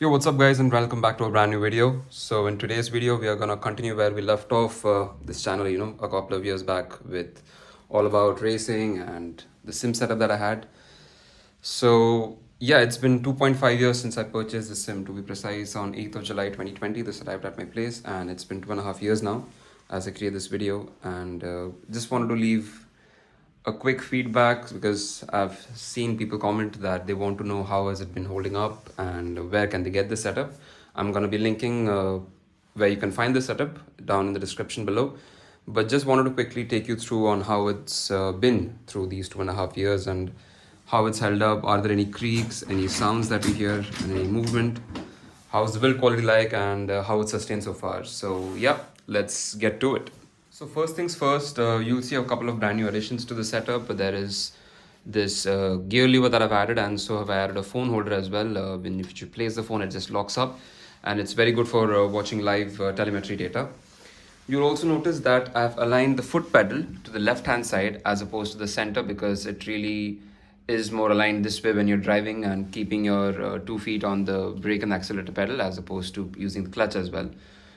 Yo, what's up guys, and welcome back to a brand new video. So in today's video we are gonna continue where we left off this channel, a couple of years back with all about racing and the sim setup that I had. So yeah, it's been 2.5 years since I purchased the sim. To be precise, on 8th of July 2020 this arrived at my place, and it's been 2.5 years now as I create this video. And just wanted to leave a quick feedback because I've seen people comment that they want to know how has it been holding up and where can they get this setup. I'm going to be linking where you can find the setup down in the description below, but just wanted to quickly take you through on how it's been through these 2.5 years and how it's held up. Are there any creaks, any sounds that we hear, and any movement? How's the build quality like, and how it's sustained so far? So yeah, let's get to it. So first things first, you'll see a couple of brand new additions to the setup. There is this gear lever that I've added, and so have I added a phone holder as well. When if you place the phone, it just locks up, and it's very good for watching live telemetry data. You'll also notice that I've aligned the foot pedal to the left hand side as opposed to the center, because it really is more aligned this way when you're driving and keeping your 2 feet on the brake and accelerator pedal as opposed to using the clutch as well.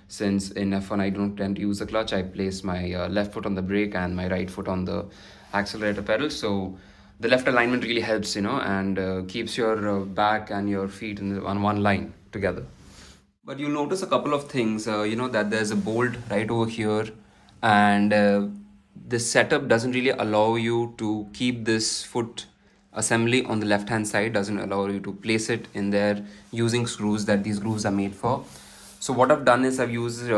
Since in F1 I don't tend to use the clutch, I place my left foot on the brake and my right foot on the accelerator pedal. So the left alignment really helps, and keeps your back and your feet on one line together. But you'll notice a couple of things, that there's a bolt right over here, and this setup doesn't really allow you to keep this foot assembly on the left hand side, doesn't allow you to place it in there using screws that these grooves are made for. So what I've done is I've used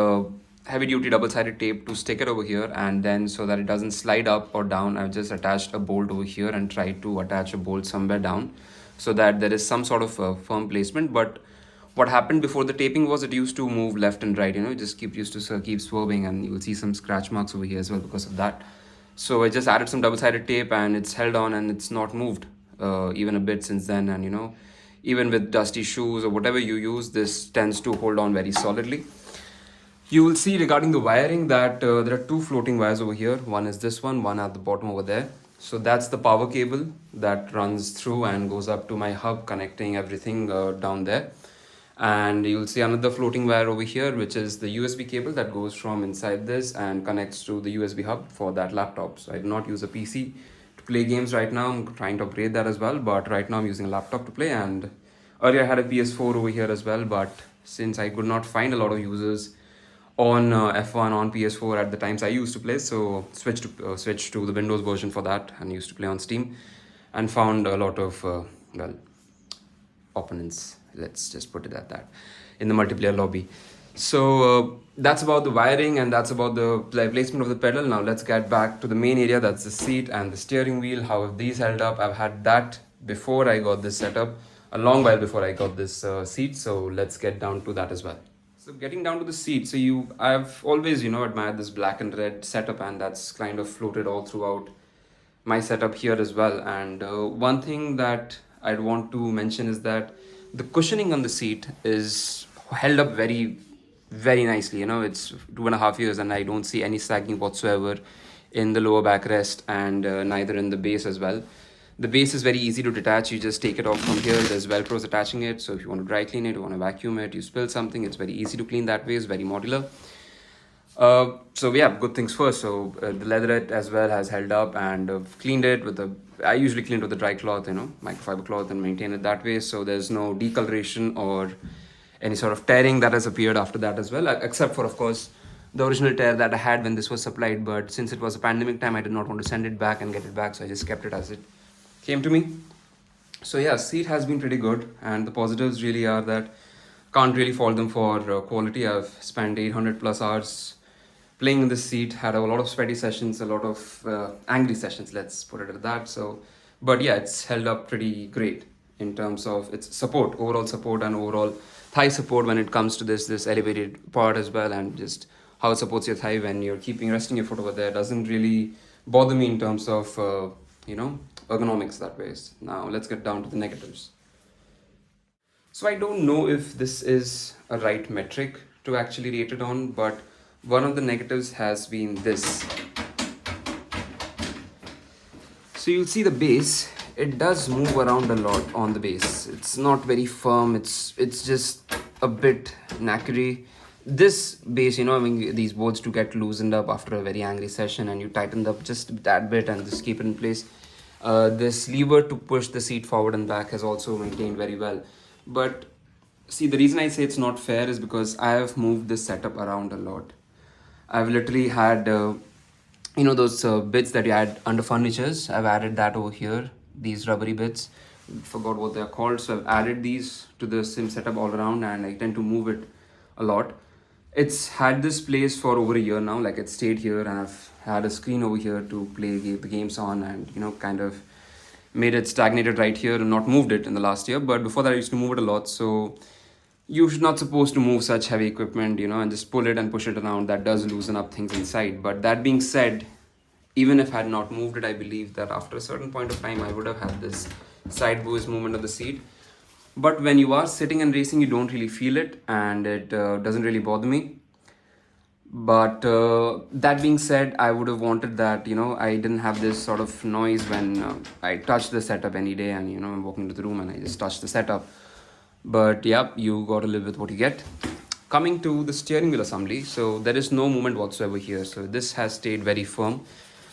heavy duty double-sided tape to stick it over here, and then so that it doesn't slide up or down, I've just attached a bolt over here and tried to attach a bolt somewhere down so that there is some sort of firm placement. But what happened before the taping was it used to move left and right, it just keep swerving, and you'll see some scratch marks over here as well because of that. So I just added some double-sided tape and it's held on and it's not moved even a bit since then. And even with dusty shoes or whatever you use, this tends to hold on very solidly. You will see regarding the wiring that there are two floating wires over here. One is this one at the bottom over there. So that's the power cable that runs through and goes up to my hub, connecting everything down there. And you'll see another floating wire over here, which is the USB cable that goes from inside this and connects to the USB hub for that laptop. So I do not use a PC to play games right now. I'm trying to upgrade that as well, but right now I'm using a laptop to play. And earlier I had a PS4 over here as well, but since I could not find a lot of users on F1 on PS4 at the times I used to play, so switched to the Windows version for that and used to play on Steam, and found a lot of opponents, let's just put it at that, in the multiplayer lobby. So that's about the wiring and that's about the placement of the pedal. Now let's get back to the main area, that's the seat and the steering wheel. How have these held up? I've had that before I got this setup, a long while before I got this seat, so let's get down to that as well. So getting down to the seat, so I've always admired this black and red setup, and that's kind of floated all throughout my setup here as well. And one thing that I'd want to mention is that the cushioning on the seat is held up very, very nicely. It's 2.5 years and I don't see any sagging whatsoever in the lower backrest, and neither in the base as well. The base is very easy to detach. You just take it off from here. There's Velcros attaching it. So if you want to dry clean it, you want to vacuum it, you spill something, it's very easy to clean that way. It's very modular. So yeah, good things first. So the leatherette as well has held up, and cleaned it with I usually clean it with a dry cloth, microfiber cloth, and maintain it that way. So there's no decoloration or any sort of tearing that has appeared after that as well, except for, of course, the original tear that I had when this was supplied. But since it was a pandemic time, I did not want to send it back and get it back. So I just kept it as it came to me. So yeah, seat has been pretty good, and the positives really are that can't really fault them for quality. I've spent 800 plus hours playing in this seat, had a lot of sweaty sessions, a lot of angry sessions, let's put it at that. So, but yeah, it's held up pretty great in terms of its support, overall support, and overall thigh support when it comes to this elevated part as well, and just how it supports your thigh when you're resting your foot over there doesn't really bother me in terms of ergonomics that ways. Now let's get down to the negatives. So I don't know if this is a right metric to actually rate it on, but one of the negatives has been this. So you'll see the base it does move around a lot on the base. It's not very firm. It's just a bit knackery. This base, I mean, these boards do get loosened up after a very angry session, and you tighten up just that bit and just keep it in place. This lever to push the seat forward and back has also maintained very well. But see, the reason I say it's not fair is because I have moved this setup around a lot. I've literally had, those bits that you add under furnitures. I've added that over here, these rubbery bits. Forgot what they're called. So I've added these to the sim setup all around, and I tend to move it a lot. It's had this place for over a year now. Like, it stayed here, and I've had a screen over here to play the games on, and kind of made it stagnated right here and not moved it in the last year. But before that, I used to move it a lot. So you should not supposed to move such heavy equipment, and just pull it and push it around. That does loosen up things inside. But that being said, even if I had not moved it, I believe that after a certain point of time, I would have had this side boost movement of the seat. But when you are sitting and racing, you don't really feel it, and it doesn't really bother me. But that being said, I would have wanted that, I didn't have this sort of noise when I touch the setup any day, and, I'm walking into the room and I just touch the setup. But yeah, you got to live with what you get. Coming to the steering wheel assembly, so there is no movement whatsoever here. So this has stayed very firm.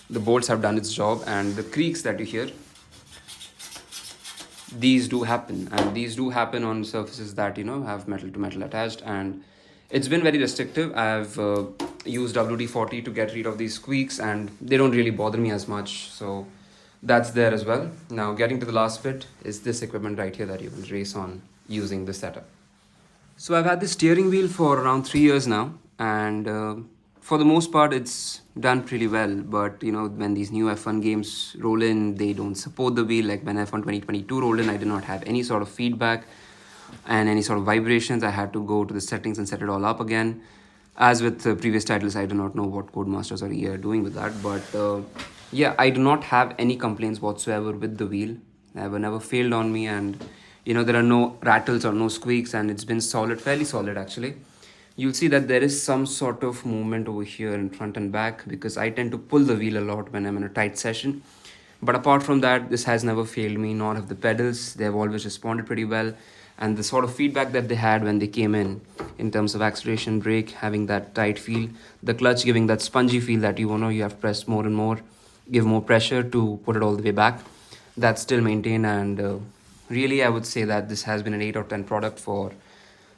The bolts have done its job, and the creaks that you hear, these do happen, and these do happen on surfaces that have metal to metal attached, and it's been very restrictive. I've used WD-40 to get rid of these squeaks, and they don't really bother me as much, so that's there as well. Now, getting to the last bit is this equipment right here that you will race on using this setup. So I've had this steering wheel for around 3 years now, and for the most part, it's done pretty well. But when these new F1 games roll in, they don't support the wheel. Like when F1 2022 rolled in, I did not have any sort of feedback and any sort of vibrations. I had to go to the settings and set it all up again. As with the previous titles, I do not know what Codemasters or EA are doing with that. But yeah, I do not have any complaints whatsoever with the wheel. Never failed on me, and there are no rattles or no squeaks, and it's been solid, fairly solid actually. You'll see that there is some sort of movement over here in front and back, because I tend to pull the wheel a lot when I'm in a tight session. But apart from that, this has never failed me, nor have the pedals. They've always responded pretty well. And the sort of feedback that they had when they came in terms of acceleration, brake, having that tight feel, the clutch giving that spongy feel that you have to press more and more, give more pressure to put it all the way back. That's still maintained, and really I would say that this has been an 8 out of 10 product for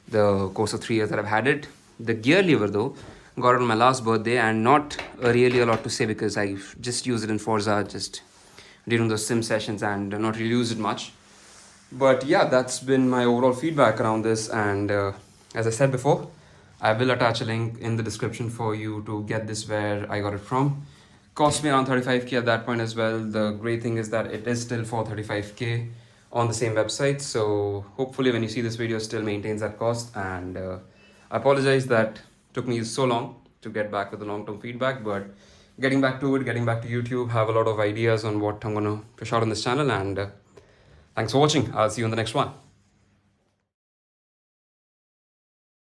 the course of 3 years that I've had it. The gear lever though, got it on my last birthday, and not really a lot to say, because I just use it in Forza just during those sim sessions and not really use it much. But yeah, that's been my overall feedback around this, and as I said before, I will attach a link in the description for you to get this where I got it from. Cost me around 35k at that point as well. The great thing is that it is still for 35k on the same website, so hopefully when you see this video, still maintains that cost. And I apologize that took me so long to get back with the long-term feedback, but getting back to it, getting back to YouTube, have a lot of ideas on what I'm gonna push out on this channel, and thanks for watching. I'll see you in the next one.